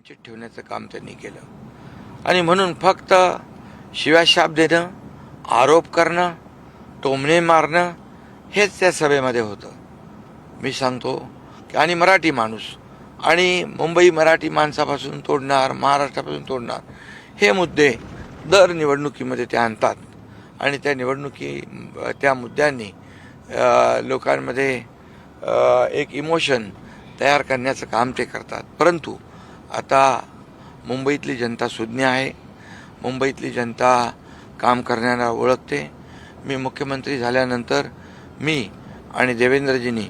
वंचित ठेवण्याचं काम त्यांनी केलं आणि म्हणून फक्त शिव्याशाप देणं, आरोप करणं, टोमणे मारणं हेच त्या सभेमध्ये होतं. मी सांगतो की आणि मराठी माणूस आणि मुंबई मराठी माणसापासून तोडणार, महाराष्ट्रापासून तोडणार हे मुद्दे दर निवडणुकीमध्ये ते आणतात आणि त्या मुद्द्यांनी लोकांमध्ये एक इमोशन तयार करण्याचं काम ते करतात. परंतु आता मुंबईतली जनता सुज्ञ आहे, मुंबईतली जनता काम करण्याला ओळखते. मी मुख्यमंत्री झाल्यानंतर मी आणि देवेंद्रजींनी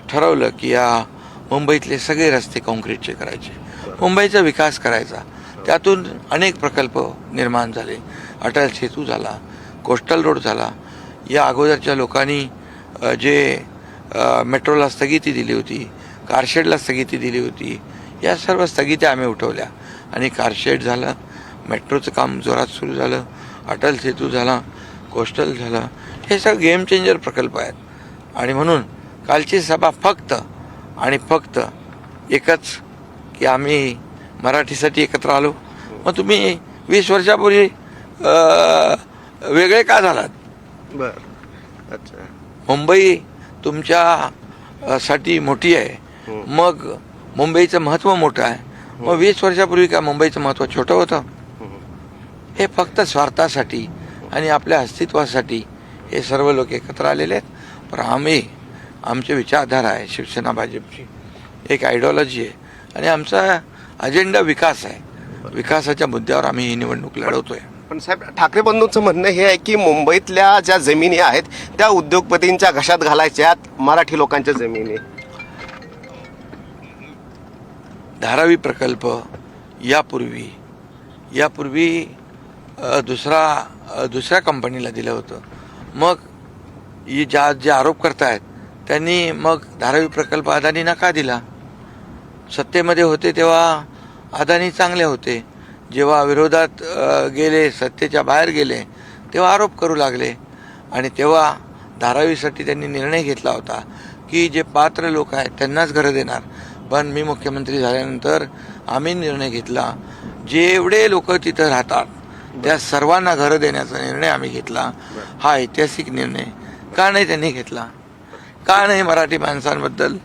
ठरवलं की या मुंबईतले सगळे रस्ते काँक्रीटचे करायचे, मुंबईचा विकास करायचा. त्यातून अनेक प्रकल्प निर्माण झाले. अटल सेतू झाला, कोस्टल रोड झाला. या अगोदरच्या लोकांनी जे मेट्रोला स्थगिती दिली होती, कारशेडला स्थगिती दिली होती, या सर्व स्थगित्या आम्ही उठवल्या आणि कारशेड झालं, मेट्रोचं काम जोरात सुरू झालं, अटल सेतू झाला, कोस्टल झालं. हे सगळं गेम चेंजर प्रकल्प आहेत. आणि म्हणून कालची सभा फक्त आणि फक्त एकच की आम्ही मराठीसाठी एकत्र आलो. मग तुम्ही 20 वर्षापूर्वी वेगळे का झालात? बरं, अच्छा. मुंबई तुमच्या साठी मोठी आहे, मग मुंबईचं महत्त्व मोठं आहे. मग 20 वर्षापूर्वी का मुंबईचं महत्त्व छोटं होतं? हे फक्त स्वार्थासाठी आणि आपल्या अस्तित्वासाठी हे सर्व लोक एकत्र आलेले आहेत. पण आमची विचारधारा आहे, शिवसेना भाजपची एक आयडिओलॉजी आहे आणि आमचा अजेंडा विकास आहे. विकासाच्या मुद्द्यावर आम्ही ही निवडणूक लढवतोय. पण साहेब, ठाकरे बंधूंचं म्हणणं हे आहे की मुंबईतल्या ज्या जमिनी आहेत त्या उद्योगपतींच्या घशात घालायच्यात मराठी लोकांच्या जमिनी. धारावी प्रकल्प यापूर्वी दुसऱ्या कंपनीला दिलं होतं. मग जे आरोप करतायत त्यांनी मग धारावी प्रकल्प अदानींना का दिला? सत्तेमध्ये होते तेव्हा अदानी चांगले होते, जेव्हा विरोधात गेले, सत्तेच्या बाहेर गेले, तेव्हा आरोप करू लागले. आणि तेव्हा धारावीसाठी त्यांनी निर्णय घेतला होता की जे पात्र लोक आहेत त्यांनाच घरं देणार. पण मी मुख्यमंत्री झाल्यानंतर आम्ही निर्णय घेतला, जेवढे लोक तिथं राहतात त्या सर्वांना घरं देण्याचा निर्णय आम्ही घेतला. हा ऐतिहासिक निर्णय का नाही त्यांनी घेतला? का नाही मराठी माणसांबद्दल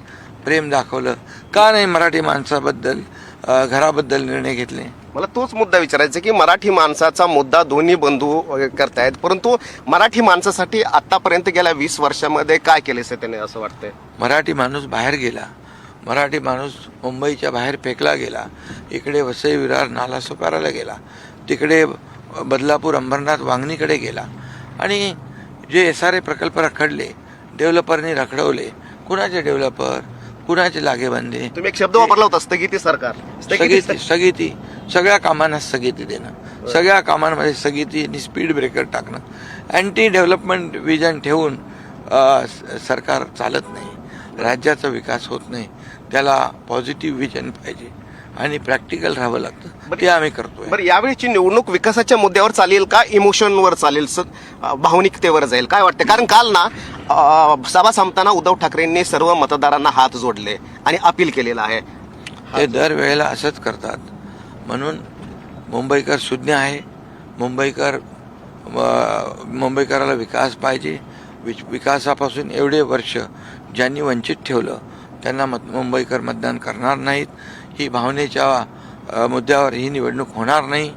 प्रेम दाखवलं? का नाही मराठी माणसाबद्दल घराबद्दल निर्णय घेतले? मला तोच मुद्दा विचारायचा की मराठी माणसाचा मुद्दा दोन्ही बंधू करतायत, परंतु मराठी माणसासाठी आतापर्यंत गेल्या 20 वर्षामध्ये काय केले त्याने असं वाटतंय? मराठी माणूस बाहेर गेला, मराठी माणूस मुंबईच्या बाहेर फेकला गेला. इकडे वसई विरार नालासोपाराला गेला, तिकडे बदलापूर अंबरनाथ वांगणीकडे गेला. आणि जे SRA प्रकल्प रखडले, डेव्हलपरनी रखडवले. कुणाचे डेव्हलपर, कुणाचे लागेबांधे? तुम्ही एक शब्द वापरला होता, स्थगिती सरकार. स्थगिती सगळ्या कामांना स्थगिती देणं, सगळ्या कामांमध्ये स्थगिती आणि स्पीड ब्रेकर टाकणं. अँटी डेव्हलपमेंट विजन ठेवून सरकार चालत नाही. राज्याचा विकास होत नाही. त्याला पॉझिटिव्ह विजन पाहिजे आणि प्रॅक्टिकल राहावं लागतं. ते आम्ही करतोय. बरं, यावेळीची निवडणूक विकासाच्या मुद्द्यावर चालेल का इमोशनवर चालेल, भावनिकतेवर जाईल? काय वाटतं? कारण काल ना सभा संपताना उद्धव ठाकरेंनी सर्व मतदारांना हात जोडले आणि अपील केलेलं आहे. ते दरवेळेला असंच करतात. म्हणून मुंबईकर सुज्ञ आहे. मुंबईकराला विकास पाहिजे. विकासापासून एवढे वर्ष ज्यांनी वंचित ठेवलं त्यांना मुंबईकर मतदान करणार नाहीत. ही भावनेच्या मुद्द्यावर ही निवडणूक होणार नाही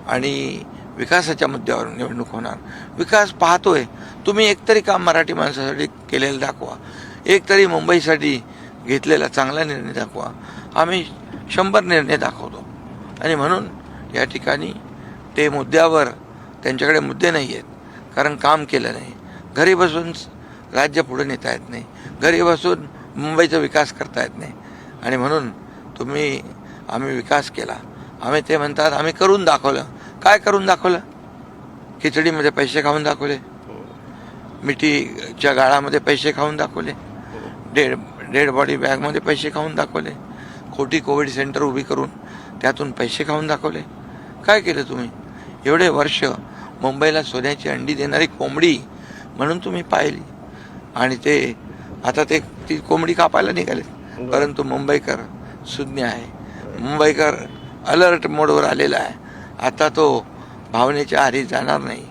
आणि विकासाच्या मुद्द्यावर निवडणूक होणार. विकास पाहतोय. तुम्ही एकतरी काम मराठी माणसासाठी केलेलं दाखवा, एकतरी मुंबईसाठी घेतलेला चांगला निर्णय दाखवा. आम्ही 100 निर्णय दाखवतो आणि म्हणून या ठिकाणी ते मुद्द्यावर त्यांच्याकडे मुद्दे नाही आहेत, कारण काम केलं नाही. घरी बसून राज्य पुढे नेता येत नाही, घरी बसून मुंबईचा विकास करता येत नाही. आणि म्हणून आम्ही विकास केला. ते म्हणतात आम्ही करून दाखवलं. काय करून दाखवलं? खिचडीमध्ये पैसे खाऊन दाखवले, मिठीच्या गाळामध्ये पैसे खाऊन दाखवले, डेड बॉडी बॅगमध्ये पैसे खाऊन दाखवले, खोटी कोविड सेंटर उभी करून त्यातून पैसे खाऊन दाखवले. काय केलं तुम्ही? एवढे वर्ष मुंबईला सोन्याची अंडी देणारी कोंबडी म्हणून तुम्ही पाहिली आणि आता ती कोंबडी कापायला निघाले. परंतु मुंबईकर सुज्ञ आहे. मुंबईकर अलर्ट मोडवर आलेला आहे. आता तो भावनेच्या आरी जाणार नाही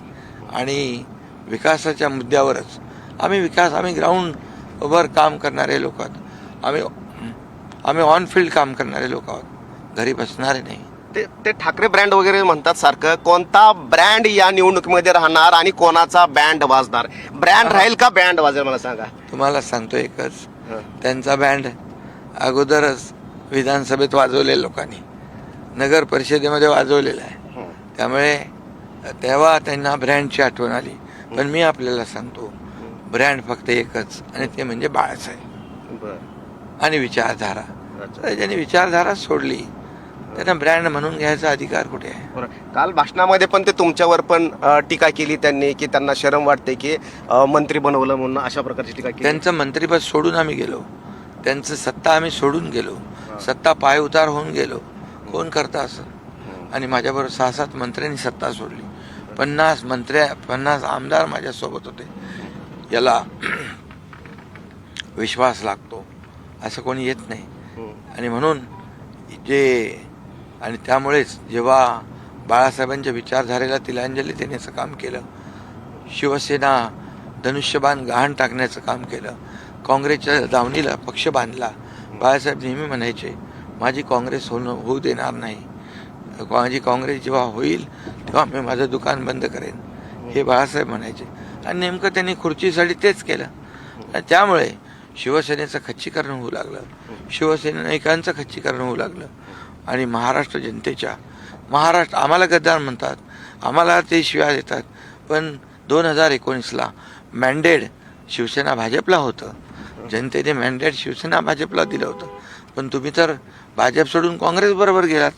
आणि विकासाच्या मुद्द्यावरच आम्ही ग्राउंडवर काम करणारे लोक आहोत. आम्ही ऑन फील्ड काम करणारे लोक आहोत, घरी बसणारे नाही. ते ठाकरे ब्रँड वगैरे म्हणतात सारखं. कोणता ब्रँड या निवडणुकीमध्ये राहणार आणि कोणाचा बँड वाजणार? ब्रँड राहील का बँड वाजेल मला सांगा. तुम्हाला सांगतो एकच, त्यांचा बँड अगोदरच विधानसभेत वाजवलेल्या लोकांनी नगर परिषदेमध्ये वाजवलेला आहे. त्यामुळे तेव्हा त्यांना ब्रँडची आठवण आली. पण मी आपल्याला सांगतो, ब्रँड फक्त एकच आणि ते म्हणजे बाळासाहेब आणि विचारधारा. तर ज्यांनी विचारधारा सोडली त्यांना ब्रँड म्हणून घ्यायचा अधिकार कुठे आहे? काल भाषणामध्ये पण ते तुमच्यावर पण टीका केली त्यांनी की त्यांना शरम वाटते की मंत्री बनवलं म्हणून, अशा प्रकारची टीका केली. त्यांचं मंत्रिपद सोडून आम्ही गेलो, त्यांचं सत्ता आम्ही सोडून गेलो, सत्ता पाय उतार होऊन गेलो. कोण करता असं? आणि माझ्याबरोबर 6-7 मंत्र्यांनी सत्ता सोडली. 50 आमदार माझ्यासोबत होते. याला विश्वास लागतो, असं कोणी येत नाही. आणि म्हणून आणि त्यामुळेच जेव्हा बाळासाहेबांच्या विचारधारेला तिलांजली देण्याचं काम केलं, शिवसेना धनुष्यबाण गहाण टाकण्याचं काम केलं, काँग्रेसच्या दावणीला पक्ष बांधला. बाळासाहेब नेहमी म्हणायचे, माझी काँग्रेस होऊ देणार नाही, माझी काँग्रेस जेव्हा होईल तेव्हा मी माझं दुकान बंद करेन, हे बाळासाहेब म्हणायचे. आणि नेमकं त्यांनी खुर्चीसाठी तेच केलं. आणि त्यामुळे शिवसेनेचं खच्चीकरण होऊ लागलं, शिवसैनिकांचं खच्चीकरण होऊ लागलं. आणि महाराष्ट्र जनतेच्या आम्हाला गद्दार म्हणतात, आम्हाला ते शिव्या देतात. पण 2019ला मॅन्डेट शिवसेना भाजपला होतं, जनतेने मॅन्डेट शिवसेना भाजपला दिलं होतं. पण तुम्ही तर भाजप सोडून काँग्रेसबरोबर गेलात.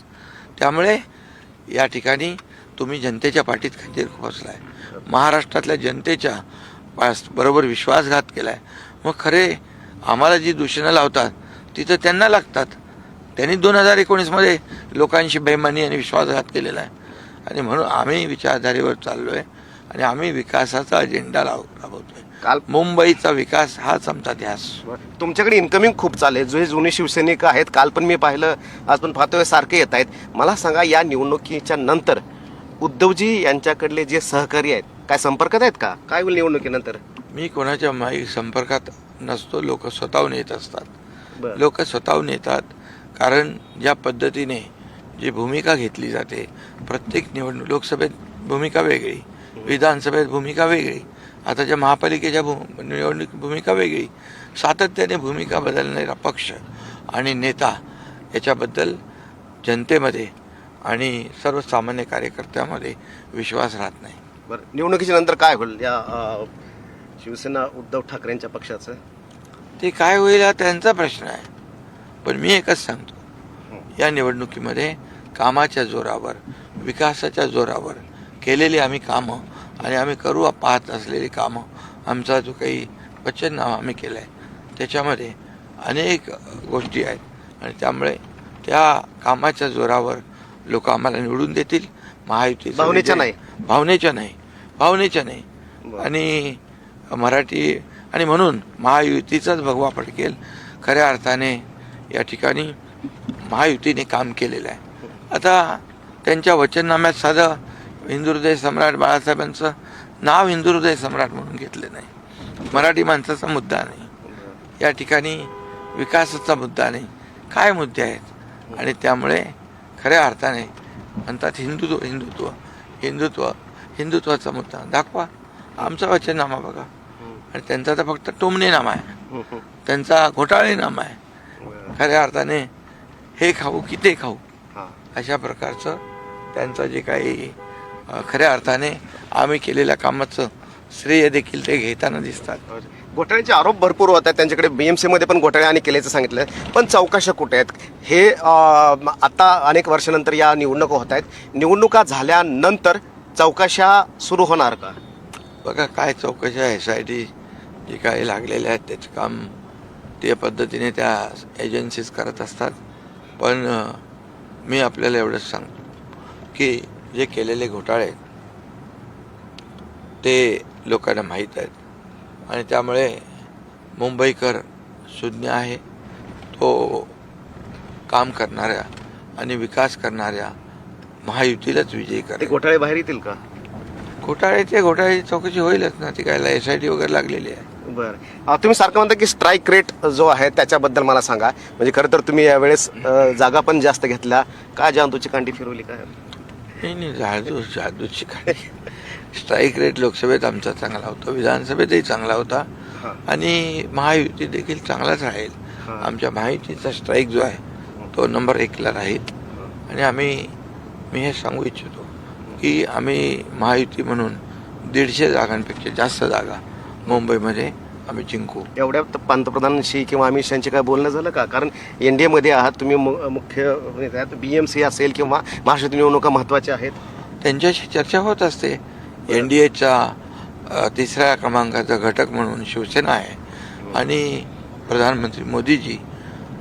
त्यामुळे या ठिकाणी तुम्ही जनतेच्या पाठीत खंजीर खोचलाय, महाराष्ट्रातल्या जनतेच्या बरोबर विश्वासघात केलाय. मग खरे आम्हाला जी दूषणं लावतात ती तर त्यांना लागतात. त्यांनी 2019मध्ये लोकांशी बेईमानी आणि विश्वासघात केलेला आहे. आणि म्हणून आम्ही विचारधारेवर चाललो आहे आणि आम्ही विकासाचा अजेंडा राबवतोय. काल मुंबईचा विकास हाच आमचा ध्यास. तुमच्याकडे इन्कमिंग खूप चालेल, जे जुने शिवसैनिक आहेत, काल पण मी पाहिलं, आज पण पाहतोय, सारखे येत आहेत. मला सांगा, या निवडणुकीच्या नंतर उद्धवजी यांच्याकडले जे सहकारी आहेत, काय संपर्कात आहेत का? काय होईल निवडणुकीनंतर? मी कोणाच्या संपर्कात नसतो. लोक स्वतःहून येत असतात. बरं. लोक स्वतःहून येतात कारण ज्या पद्धतीने जी भूमिका घेतली जाते, प्रत्येक लोकसभेत भूमिका वेगळी, विधानसभेत भूमिका वेगळी, आताच्या महापालिकेच्या निवडणूक भूमिका वेगळी. सातत्याने भूमिका बदलणारा पक्ष आणि नेता याच्याबद्दल जनतेमध्ये आणि सर्वसामान्य कार्यकर्त्यामध्ये विश्वास राहत नाही. बरं, निवडणुकीच्या नंतर काय होईल या शिवसेना उद्धव ठाकरेंच्या पक्षाचं? ते काय होईल हा त्यांचा प्रश्न आहे. पण मी एकच सांगतो, या निवडणुकीमध्ये कामाच्या जोरावर, विकासाच्या जोरावर केलेली आम्ही कामं आणि आम्ही करू पाहत असलेली कामं, आमचा जो काही वचननामा आम्ही केला आहे त्याच्यामध्ये अनेक गोष्टी आहेत. आणि त्या कामाच्या जोरावर लोक आम्हाला निवडून देतील. महायुती भावनेच्या नाही आणि मराठी आणि म्हणून महायुतीचाच भगवा फडकेल. खऱ्या अर्थाने या ठिकाणी महायुतीने काम केलेलं आहे. आता त्यांच्या वचननाम्यात साधं हिंदुहृदय सम्राट बाळासाहेबांचं नाव हिंदुहृदय सम्राट म्हणून घेतलं नाही. मराठी माणसाचा मुद्दा नाही, या ठिकाणी विकासाचा मुद्दा नाही, काय मुद्दे आहेत. आणि त्यामुळे खऱ्या अर्थाने म्हणतात हिंदुत्वाचा मुद्दा दाखवा. आमचा वचननामा बघा. आणि त्यांचा तर फक्त टोमणेनामा आहे, त्यांचा घोटाळेनामा आहे. खऱ्या अर्थाने हे खाऊ की ते खाऊ अशा प्रकारचं त्यांचं जे काही खऱ्या अर्थाने आम्ही केलेल्या कामाचं श्रेय देखील ते घेताना दिसतात. घोटाळ्याचे आरोप भरपूर होत आहेत त्यांच्याकडे. BMC मध्ये पण घोटाळे आणि केल्याचं सांगितलं. पण चौकशा कुठे आहेत? हे आता अनेक वर्षानंतर या निवडणुका होत आहेत. निवडणुका झाल्यानंतर चौकशा सुरू होणार का? बघा, काय चौकशा SIT जे काही लागलेल्या आहेत त्याचं काम त्या पद्धतीने त्या एजन्सीज करत असतात. पण मी आपल्याला एवढंच सांगतो की जे केलेले घोटाळे ते लोकांना माहीत आहेत. आणि त्यामुळे मुंबईकर शून्य आहे, तो काम करणाऱ्या आणि विकास करणाऱ्या महायुतीलाच विजयी ते करेल. घोटाळे बाहेर येतील का? घोटाळे चौकशी होईलच ना. ती काय SIT वगैरे लागलेली आहे. बरं. तुम्ही सारखं म्हणता की स्ट्राईक रेट जो आहे त्याच्याबद्दल मला सांगा. म्हणजे खरं तर तुम्ही यावेळेस जागा पण जास्त घेतल्या, का जादूची कांडी फिरवली काय? नाही जादूची काय. स्ट्राईक रेट लोकसभेत आमचा चांगला होता, विधानसभेतही चांगला होता हां. आणि महायुती देखील चांगलाच राहील. हां. आमच्या महायुतीचा स्ट्राईक जो आहे तो नंबर 1ला राहील. आणि मी हे सांगू इच्छितो की आम्ही महायुती म्हणून 150 जागांपेक्षा जास्त जागा मुंबईमध्ये आम्ही जिंकू. एवढ्या पंतप्रधानांशी किंवा अमित शहांशी काय बोलणं झालं का? कारण NDA मध्ये आहात तुम्ही, मुख्य BMC असेल किंवा महाराष्ट्रातील निवडणुका महत्वाच्या आहेत. त्यांच्याशी चर्चा होत असते. NDAचा 3ऱ्या क्रमांकाचा घटक म्हणून शिवसेना आहे आणि प्रधानमंत्री मोदीजी,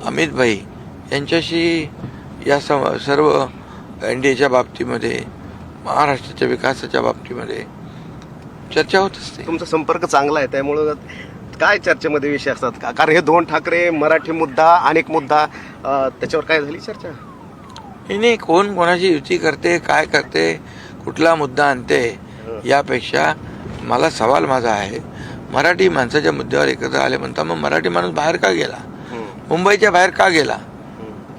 अमित भाई यांच्याशी या सर्व NDAच्या बाबतीमध्ये, महाराष्ट्राच्या विकासाच्या बाबतीमध्ये चर्चा होत असते. तुमचा संपर्क चांगला आहे, त्यामुळं काय चर्चेमध्ये विषय असतात का? कारण हे 2 ठाकरे, मराठी मुद्दा, अनेक मुद्दा, त्याच्यावर काय झाली चर्चा? नाही, कोण कोणाची युती करते, काय करते, कुठला मुद्दा आणते, यापेक्षा मला सवाल माझा आहे, मराठी माणसाच्या मुद्द्यावर एकत्र आले म्हणता मग मराठी माणूस बाहेर का गेला, मुंबईच्या बाहेर का गेला,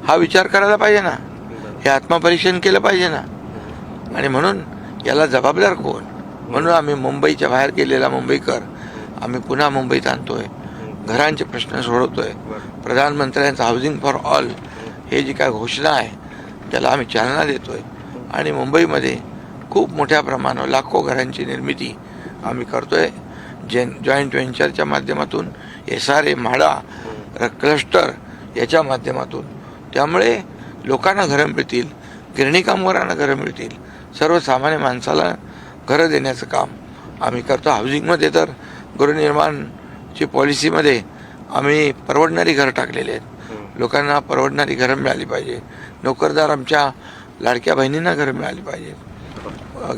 हा विचार करायला पाहिजे ना. हे आत्मपरीक्षण केलं पाहिजे ना. आणि म्हणून याला जबाबदार कोण? म्हणून आम्ही मुंबईच्या बाहेर गेलेला मुंबईकर आम्ही पुन्हा मुंबईत आणतोय, घरांचे प्रश्न सोडवतोय. प्रधानमंत्र्यांचं हाऊसिंग फॉर ऑल हे जी काय घोषणा आहे त्याला आम्ही चालना देतोय आणि मुंबईमध्ये खूप मोठ्या प्रमाणावर लाखो घरांची निर्मिती आम्ही करतोय. जॉईंट व्हेंचरच्या माध्यमातून, SRA, म्हाडा क्लस्टर याच्या माध्यमातून. त्यामुळे लोकांना घरं मिळतील, गिरणी कामगारांना घरं मिळतील, सर्वसामान्य माणसाला घरं देण्याचं काम आम्ही करतो. हाऊसिंगमध्ये तर गृहनिर्माणची पॉलिसीमध्ये आम्ही परवडणारी घरं टाकलेली आहेत. लोकांना परवडणारी घरं मिळाली पाहिजे. नोकरदार आमच्या लाडक्या बहिणींना घरं मिळाली पाहिजे,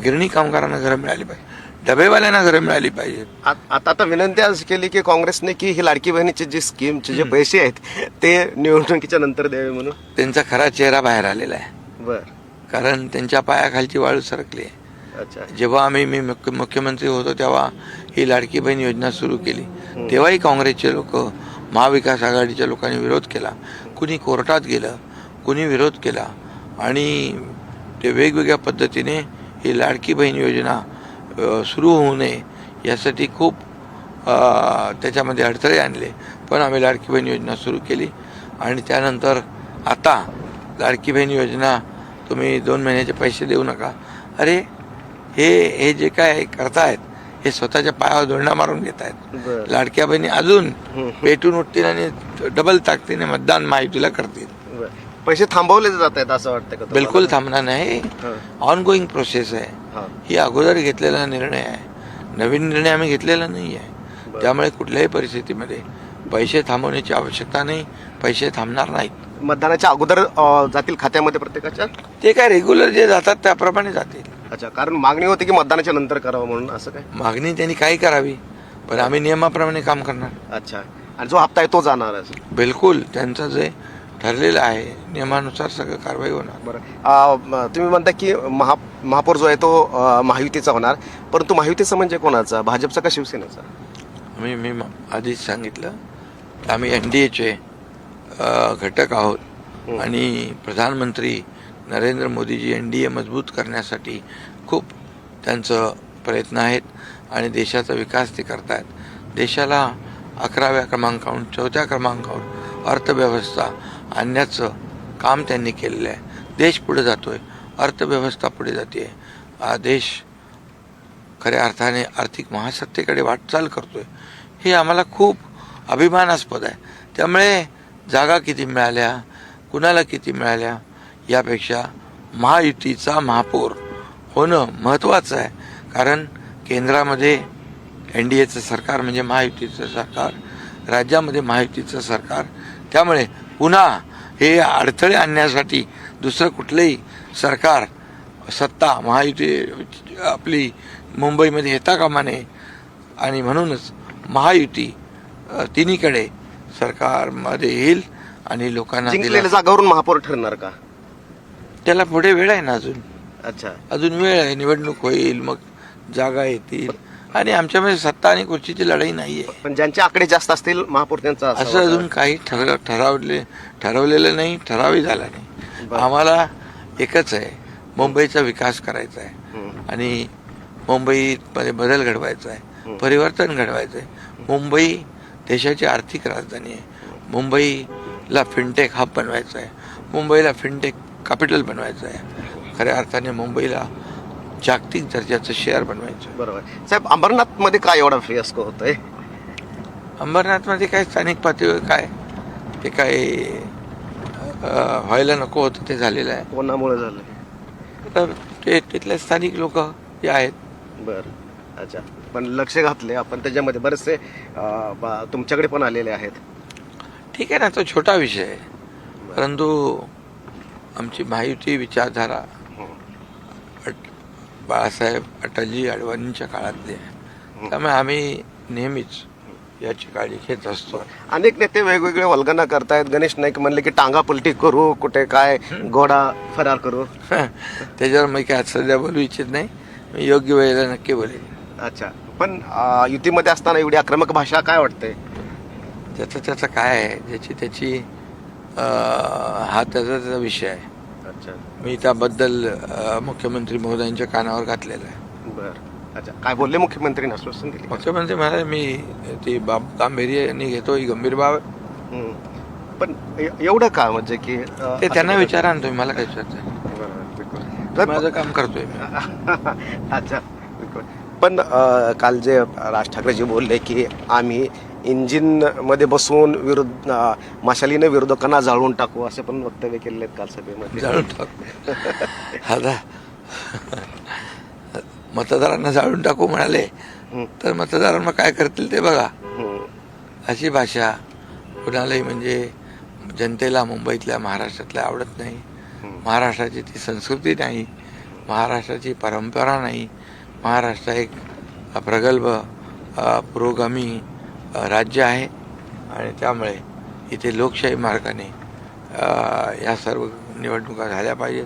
गिरणी कामगारांना घरं मिळाली पाहिजे, डबेवाल्यांना घरं मिळाली पाहिजे. आता विनंती आज केली की काँग्रेसने की ही लाडकी बहिणीचे जे स्कीमचे जे पैसे आहेत ते निवडणुकीच्या नंतर द्यावे म्हणून. त्यांचा खरा चेहरा बाहेर आलेला आहे. बरं. कारण त्यांच्या पायाखालची वाळू सरकली आहे. अच्छा. जेव्हा मी मुख्यमंत्री होतो तेव्हा ही लाडकी बहीण योजना सुरू केली, तेव्हाही काँग्रेसचे लोक, महाविकास आघाडीच्या लोकांनी विरोध केला. कुणी कोर्टात गेलं, कुणी विरोध केला आणि ते वेगवेगळ्या पद्धतीने ही लाडकी बहीण योजना सुरू होऊ नये यासाठी खूप त्याच्यामध्ये अडथळे आणले. पण आम्ही लाडकी बहीण योजना सुरू केली आणि त्यानंतर आता लाडकी बहीण योजना तुम्ही 2 महिन्याचे पैसे देऊ नका. अरे हे जे काय करतायत हे स्वतःच्या पायावर दोंडा मारून घेत आहेत. लाडक्या बहिणी अजून पेटून उठतील आणि डबल ताकदीने मतदान महायुतीला करतील. पैसे थांबवले जात आहेत असं वाटतं का? बिलकुल थांबणार नाही. ऑनगोईंग प्रोसेस आहे ही. अगोदर घेतलेला निर्णय आहे, नवीन निर्णय आम्ही घेतलेला नाही आहे. त्यामुळे कुठल्याही परिस्थितीमध्ये पैसे थांबवण्याची आवश्यकता नाही, पैसे थांबणार नाहीत. मतदानाच्या अगोदर जातील खात्यामध्ये प्रत्येकाच्या? ते काय रेग्युलर जे जातात त्याप्रमाणे जातील. अच्छा. कारण मागणी होती की मतदानाच्या नंतर करावं म्हणून, असं काय? मागणी त्यांनी काही करावी पण आम्ही नियमाप्रमाणे काम करणार. अच्छा. आणि जो हप्ता आहे तो जाणार? बिलकुल त्यांचं जे ठरलेलं आहे नियमानुसार सगळं कारवाई होणार. बरं. तुम्ही म्हणता की महापौर जो आहे तो महायुतीचा होणार, परंतु महायुतीचा म्हणजे कोणाचा, भाजपचा का शिवसेनेचा? मी आधीच सांगितलं आम्ही NDAचे घटक आहोत आणि प्रधानमंत्री नरेंद्र मोदीजी NDA मजबूत करण्यासाठी खूप त्यांचं प्रयत्न आहेत आणि देशाचा विकास ते करतायत. देशाला 11व्या क्रमांकावरून 4थ्या क्रमांकावर अर्थव्यवस्था आणण्याचं काम त्यांनी केलेलं आहे. देश पुढे जातोय, अर्थव्यवस्था पुढे जाते. हा देश खऱ्या अर्थाने आर्थिक महासत्तेकडे वाटचाल करतोय. हे आम्हाला खूप अभिमानास्पद आहे. त्यामुळे जागा किती मिळाल्या, कुणाला किती मिळाल्या यापेक्षा महायुतीचा महापौर होणं महत्त्वाचं आहे. कारण केंद्रामध्ये NDAचं सरकार म्हणजे महायुतीचं सरकार, राज्यामध्ये महायुतीचं सरकार. त्यामुळे पुन्हा हे अडथळे आणण्यासाठी दुसरं कुठलंही सरकार, सत्ता महायुती आपली मुंबईमध्ये येता कामा नये. आणि म्हणूनच महायुती तिन्हीकडे सरकारमध्ये येईल आणि लोकांना जिंकलेल्या जागावरून महापौर ठरणार का? त्याला पुढे वेळ आहे ना अजून अच्छा. अजून वेळ आहे. निवडणूक होईल, मग जागा येतील आणि आमच्यामध्ये सत्ता आणि खुर्चीची लढाई नाहीये. पण ज्यांचे आकडे जास्त असतील महापौर त्यांचा असं असावा. अजून काही ठरवलेलं नाही, ठरावही झाला नाही. बरं. आम्हाला एकच आहे, मुंबईचा विकास करायचा आहे हम्म. आणि मुंबईमध्ये बदल घडवायचा आहे, हम्म. परिवर्तन घडवायचं आहे. मुंबई देशाची आर्थिक राजधानी आहे. मुंबईला फिनटेक हब बनवायचं आहे, मुंबईला फिनटेक कॅपिटल बनवायचं आहे. खऱ्या अर्थाने मुंबईला जागतिक दर्जाचं शहर बनवायचं आहे. बरोबर. साहेब, अंबरनाथ मध्ये काय एवढा फियास्को होतोय? अंबरनाथमध्ये काय स्थानिक पातळीवर काय ते काय व्हायला नको होतं ते झालेलं आहे. कोणामुळे झालं? तर ते तिथले स्थानिक लोक जे आहेत. बर. अच्छा. पण लक्ष घातले आपण त्याच्यामध्ये बरेचसे तुमच्याकडे पण आलेले आहेत. ठीक आहे ना, तो छोटा विषय आहे, परंतु आमची महायुती विचारधारा बाळासाहेब अटलजी अडवाणींच्या काळातली आहे. त्यामुळे आम्ही नेहमीच याची काळजी घेत असतो. अनेक नेते वेगवेगळे वल्गना करतायत. गणेश नाईक म्हणले की टांगा पलटी करू, कुठे काय घोडा फरार करू. त्याच्यावर मी काय सध्या बोलू इच्छित नाही. मी योग्य वेळेला नक्की बोलेन. अच्छा. पण युतीमध्ये असताना एवढी आक्रमक भाषा काय वाटते? त्याचं काय आहे, ज्याची त्याची हा त्याचा विषय आहे. अच्छा. मी त्याबद्दल मुख्यमंत्री महोदयांच्या कानावर घातलेलं आहे. बर. अच्छा. काय बोलले मुख्यमंत्री? आश्वासन दिले? मुख्यमंत्री म्हणाले मी ती बाब गांभीर्याने घेतो, ही गंभीर बाब आहे. हम्म. पण एवढं का म्हणजे की ते त्यांना विचारा ना तुम्ही, मला काय विचारताय? तर माझं काम करतोय मी. अच्छा. पण काल जे राज ठाकरेजी बोलले की आम्ही इंजिन मध्ये बसून मशालीने विरोधकांना जाळून टाकू, असे पण वक्तव्य केलेले आहेत काल सभेमध्ये. जाळून टाकू आता मतदारांना जाळून टाकू म्हणाले तर मतदारांना काय करतील ते बघा. अशी भाषा कुणालाही म्हणजे जनतेला मुंबईतल्या महाराष्ट्रातल्या आवडत नाही. महाराष्ट्राची ती संस्कृती नाही, महाराष्ट्राची परंपरा नाही. महाराष्ट्र एक प्रगल्भ पुरोगामी राज्य आहे आणि त्यामुळे इथे लोकशाही मार्गाने या सर्व निवडणुका झाल्या पाहिजेत,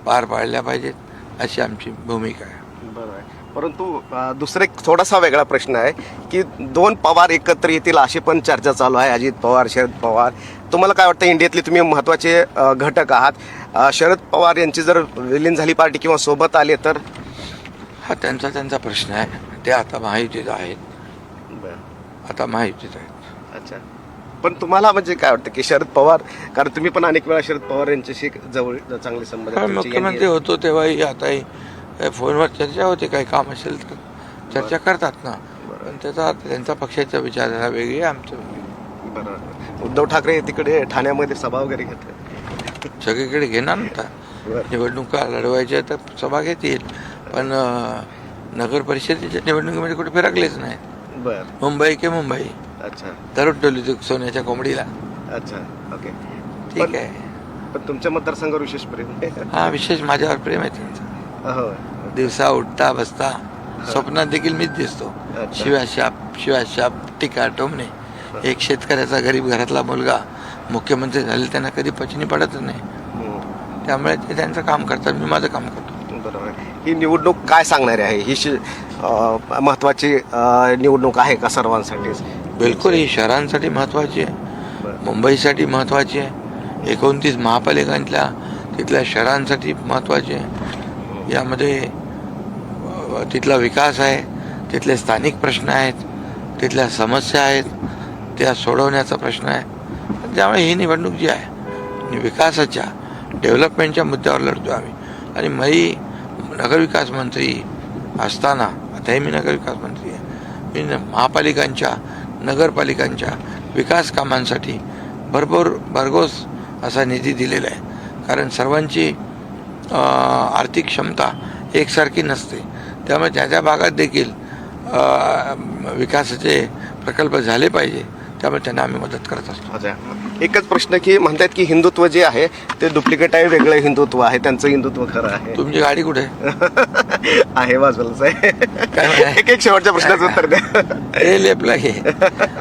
पार पाडल्या पाहिजेत, अशी आमची भूमिका आहे. बरोबर आहे. परंतु दुसरा एक थोडासा वेगळा प्रश्न आहे की दोन पवार एकत्र येतील अशी पण चर्चा चालू आहे. अजित पवार, शरद पवार. तुम्हाला काय वाटतं, इंडियातले तुम्ही महत्त्वाचे घटक आहात, शरद पवार यांची जर विलीन झाली पार्टी किंवा सोबत आले तर? हा त्यांचा प्रश्न आहे. ते आता महायुतीत आहेत. आता महायुतीत आहेत. अच्छा. पण तुम्हाला म्हणजे काय वाटतं की शरद पवार, कारण तुम्ही पण अनेक वेळा शरद पवार यांच्याशी जवळ चांगले संबंध आहेत. मुख्यमंत्री होतो तेव्हाही आताही फोनवर चर्चा होते, काही काम असेल तर चर्चा करतात ना. पण त्यांचा पक्षाचा विचारधारा वेगळी आहे, आमचं वेगळी. बरं. उद्धव ठाकरे तिकडे ठाण्यामध्ये सभा वगैरे घेतले, सगळीकडे घेणार नव्हता. निवडणुका लढवायच्या तर सभा घेतील, पण नगर परिषदेच्या निवडणुकीमध्ये कुठे फिरकलेच नाही. बर. मुंबई की मुंबई. अच्छा. दररोज ठेवली ती सोन्याच्या कोंबडीला. अच्छा. ओके. ठीक आहे. पण तुमच्या मतदारसंघावर विशेष प्रेम? हा, विशेष माझ्यावर प्रेम आहे त्यांचं. हो. दिवसा उठता बसता स्वप्नात देखील मीच दिसतो. शिवाशाप टीका टोमणे. एक शेतकऱ्याचा गरीब घरातला मुलगा मुख्यमंत्री झाले त्यांना कधी पचनी पडतच नाही. त्यामुळे ते त्यांचं काम करतात, मी माझं काम करतो. बरोबर. ही निवडणूक काय सांगणारी आहे? ही महत्वाची निवडणूक आहे का सर्वांसाठीच? बिलकुल, ही शहरांसाठी महत्त्वाची आहे, मुंबईसाठी महत्त्वाची आहे, 29 महापालिकांतल्या तिथल्या शहरांसाठी महत्त्वाची आहे. यामध्ये तिथला विकास आहे, तिथले स्थानिक प्रश्न आहेत, तिथल्या समस्या आहेत, त्या सोडवण्याचा प्रश्न आहे. त्यामुळे ही निवडणूक जी आहे विकासाच्या डेव्हलपमेंटच्या मुद्द्यावर लढतो आम्ही. आणि मी नगरविकास मंत्री असताना, आताही मी नगरविकास मंत्री आहे, मी महापालिकांच्या नगरपालिकांच्या विकास कामांसाठी भरघोस असा निधी दिलेला आहे. कारण सर्वांची आर्थिक क्षमता एकसारखी नसते, त्यामुळे त्या भागात देखील विकासाचे प्रकल्प झाले पाहिजे, त्यामुळे त्यांना आम्ही मदत करत असतो. एकच प्रश्न की म्हणतात की हिंदुत्व जे आहे ते डुप्लिकेट आहे, वेगळं हिंदुत्व आहे, त्यांचं हिंदुत्व खरं आहे. तुमची गाडी कुठे आहे? बाजूलाच आहे. काय? एक शेवटच्या प्रश्नाचं उत्तर द्या. हे लेपला घे.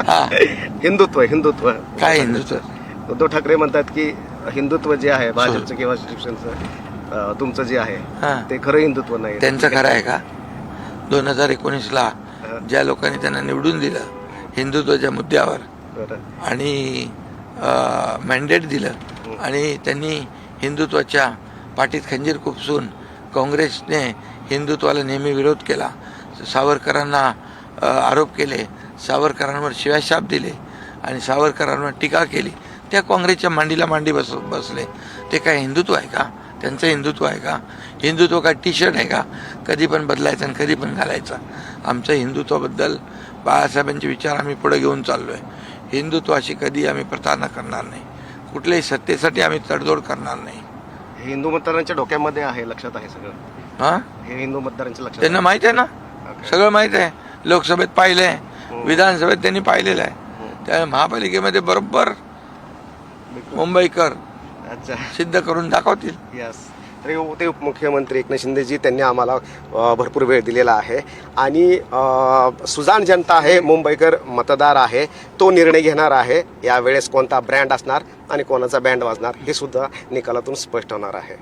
हा, हिंदुत्व काय हिंदुत्व? उद्धव ठाकरे म्हणतात की हिंदुत्व जे आहे भाजपचं किंवा शिवसेनेचं तुमचं जे आहे हा. ते खरं हिंदुत्व नाही. त्यांचं खरं आहे का? 2019ला ज्या लोकांनी त्यांना निवडून दिलं हिंदुत्वाच्या मुद्द्यावर बरं. आणि मॅन्डेट दिलं आणि त्यांनी हिंदुत्वाच्या पाठीत खंजीर खुपसून काँग्रेसने हिंदुत्वाला नेहमी विरोध केला, सावरकरांना आरोप केले, सावरकरांवर शिव्याशाप दिले आणि सावरकरांवर टीका केली, त्या काँग्रेसच्या मांडीला मांडी बसले. ते काय हिंदुत्व आहे का? त्यांचं हिंदुत्व आहे का? हिंदुत्व काय टी शर्ट आहे का? कधी पण बदलायचं आणि कधी पण घालायचं. आमचं हिंदुत्वाबद्दल बाळासाहेबांचे विचार आम्ही पुढे घेऊन चाललो आहे. हिंदुत्वाशी कधी आम्ही प्रतारणा करणार नाही, कुठल्याही सत्तेसाठी आम्ही तडजोड करणार नाही. हे हिंदू मतदारांच्या डोक्यामध्ये आहे, लक्षात आहे सगळं. हां, हे हिंदू मतदारांच्या लक्षात त्यांना माहीत आहे ना, सगळं माहीत आहे. लोकसभेत पाहिलं आहे, विधानसभेत त्यांनी पाहिलेलं आहे. त्या महापालिकेमध्ये बरोबर मुंबईकर अच्छा सिद्ध करून दाखवतील. यस. तरी ते उपमुख्यमंत्री एकनाथ शिंदेजी त्यांनी आम्हाला भरपूर वेळ दिलेला आहे आणि सुजाण जनता आहे, मुंबईकर मतदार आहे, तो निर्णय घेणार आहे यावेळेस कोणता ब्रँड असणार आणि कोणाचा बँड वाजणार हे सुद्धा निकालातून स्पष्ट होणार आहे.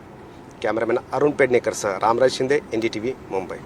कॅमेरामॅन अरुण पेडणेकरसह रामराज शिंदे, NDTV मुंबई.